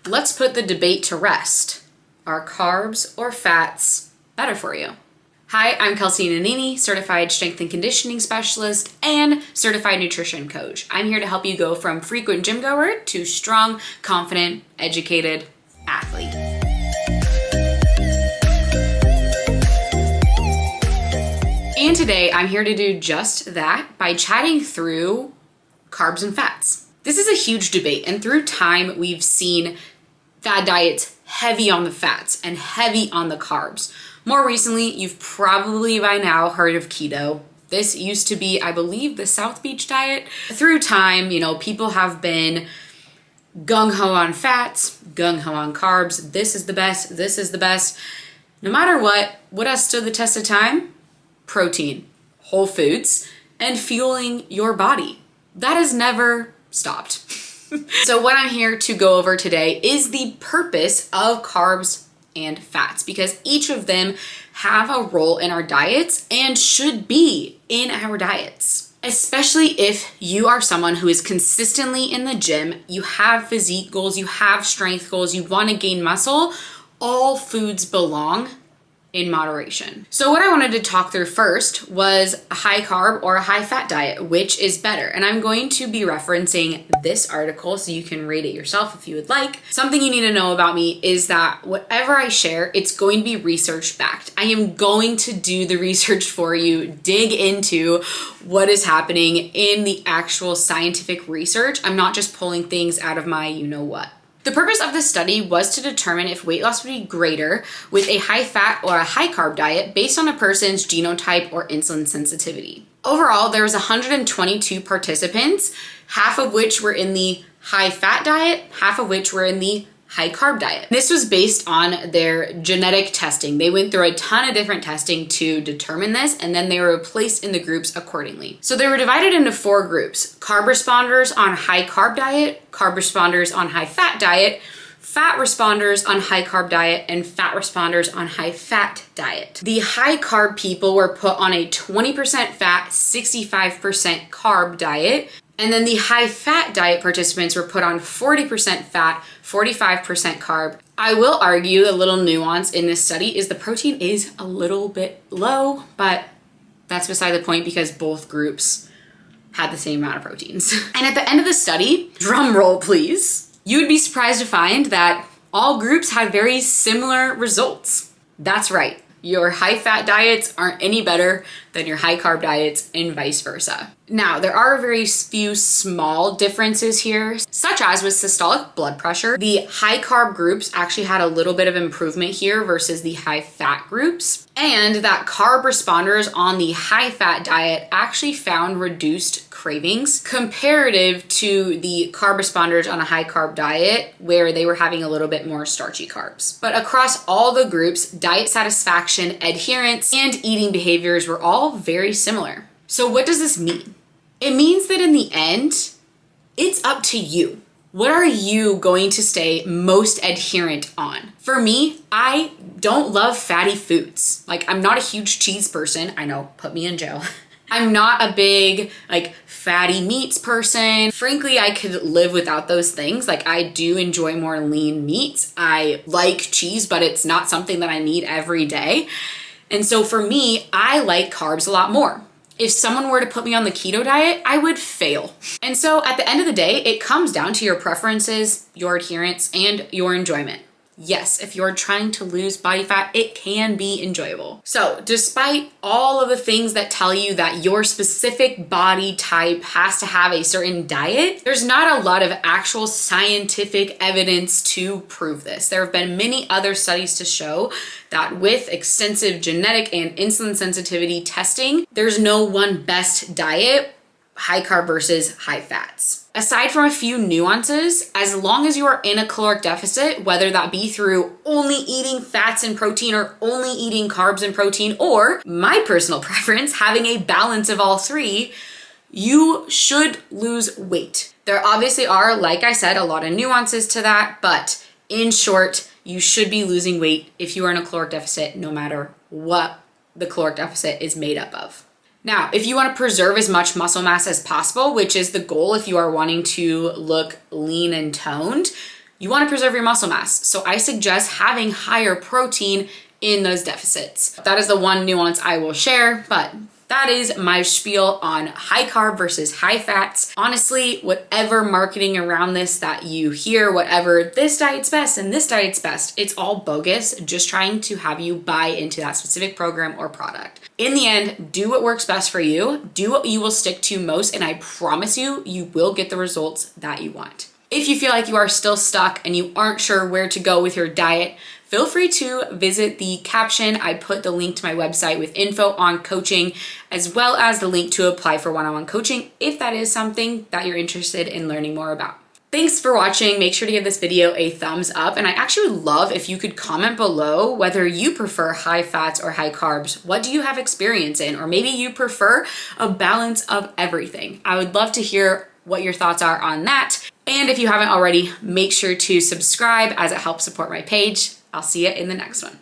let's put the debate to rest. Are carbs or fats better for you? Hi, I'm Kelsey Nanini, certified strength and conditioning specialist and certified nutrition coach. I'm here to help you go from frequent gym goer to strong, confident, educated athlete. And today I'm here to do just that by chatting through carbs and fats. This is a huge debate, and through time we've seen fad diets heavy on the fats and heavy on the carbs. More recently, you've probably by now heard of keto. This used to be, I believe, the South Beach diet. Through time, people have been gung-ho on fats, gung-ho on carbs. This is the best, this is the best. No matter what has stood the test of time? Protein, whole foods, and fueling your body. That has never stopped. So what I'm here to go over today is the purpose of carbs and fats, because each of them have a role in our diets and should be in our diets. Especially if you are someone who is consistently in the gym, you have physique goals, you have strength goals, you want to gain muscle, all foods belong in moderation. So what I wanted to talk through first was a high carb or a high fat diet, which is better. And I'm going to be referencing this article so you can read it yourself if you would like. Something you need to know about me is that whatever I share, it's going to be research backed. I am going to do the research for you, dig into what is happening in the actual scientific research. I'm not just pulling things out of my you-know-what. The purpose of this study was to determine if weight loss would be greater with a high fat or a high carb diet based on a person's genotype or insulin sensitivity. Overall, there was 122 participants, half of which were in the high fat diet, half of which were in the high carb diet. This was based on their genetic testing. They went through a ton of different testing to determine this, and then they were placed in the groups accordingly. So they were divided into 4 groups: carb responders on high carb diet, carb responders on high fat diet, fat responders on high carb diet, and fat responders on high fat diet. The high carb people were put on a 20% fat, 65% carb diet. And then the high fat diet participants were put on 40% fat, 45% carb. I will argue a little nuance in this study is the protein is a little bit low, but that's beside the point because both groups had the same amount of proteins. And at the end of the study, drum roll please, you would be surprised to find that all groups had very similar results. That's right. Your high fat diets aren't any better than your high carb diets and vice versa. Now, there are very few small differences here, such as with systolic blood pressure. The high carb groups actually had a little bit of improvement here versus the high fat groups. And that carb responders on the high fat diet actually found reduced cravings comparative to the carb responders on a high carb diet where they were having a little bit more starchy carbs. But across all the groups, diet satisfaction, adherence, and eating behaviors were all very similar. So what does this mean? It means that in the end, it's up to you. What are you going to stay most adherent on? For me, I don't love fatty foods. I'm not a huge cheese person. I know, put me in jail. I'm not a big fatty meats person. Frankly, I could live without those things. I do enjoy more lean meats. I like cheese, but it's not something that I need every day. And so for me, I like carbs a lot more. If someone were to put me on the keto diet, I would fail. And so at the end of the day, it comes down to your preferences, your adherence, and your enjoyment. Yes, if you're trying to lose body fat, it can be enjoyable. So despite all of the things that tell you that your specific body type has to have a certain diet, there's not a lot of actual scientific evidence to prove this. There have been many other studies to show that with extensive genetic and insulin sensitivity testing, there's no one best diet, high carb versus high fats. Aside from a few nuances, as long as you are in a caloric deficit, whether that be through only eating fats and protein or only eating carbs and protein, or my personal preference, having a balance of all three, you should lose weight. There obviously are, like I said, a lot of nuances to that, but in short, you should be losing weight if you are in a caloric deficit, no matter what the caloric deficit is made up of. Now, if you want to preserve as much muscle mass as possible, which is the goal if you are wanting to look lean and toned, you want to preserve your muscle mass. So I suggest having higher protein in those deficits. That is the one nuance I will share, but that is my spiel on high carb versus high fats. Honestly, whatever marketing around this that you hear, whatever this diet's best and this diet's best, it's all bogus, just trying to have you buy into that specific program or product. In the end, do what works best for you, do what you will stick to most, and I promise you, you will get the results that you want. If you feel like you are still stuck and you aren't sure where to go with your diet, feel free to visit the caption. I put the link to my website with info on coaching, as well as the link to apply for one-on-one coaching if that is something that you're interested in learning more about. Thanks for watching. Make sure to give this video a thumbs up. And I actually would love if you could comment below whether you prefer high fats or high carbs. What do you have experience in? Or maybe you prefer a balance of everything. I would love to hear what your thoughts are on that. And if you haven't already, make sure to subscribe as it helps support my page. I'll see you in the next one.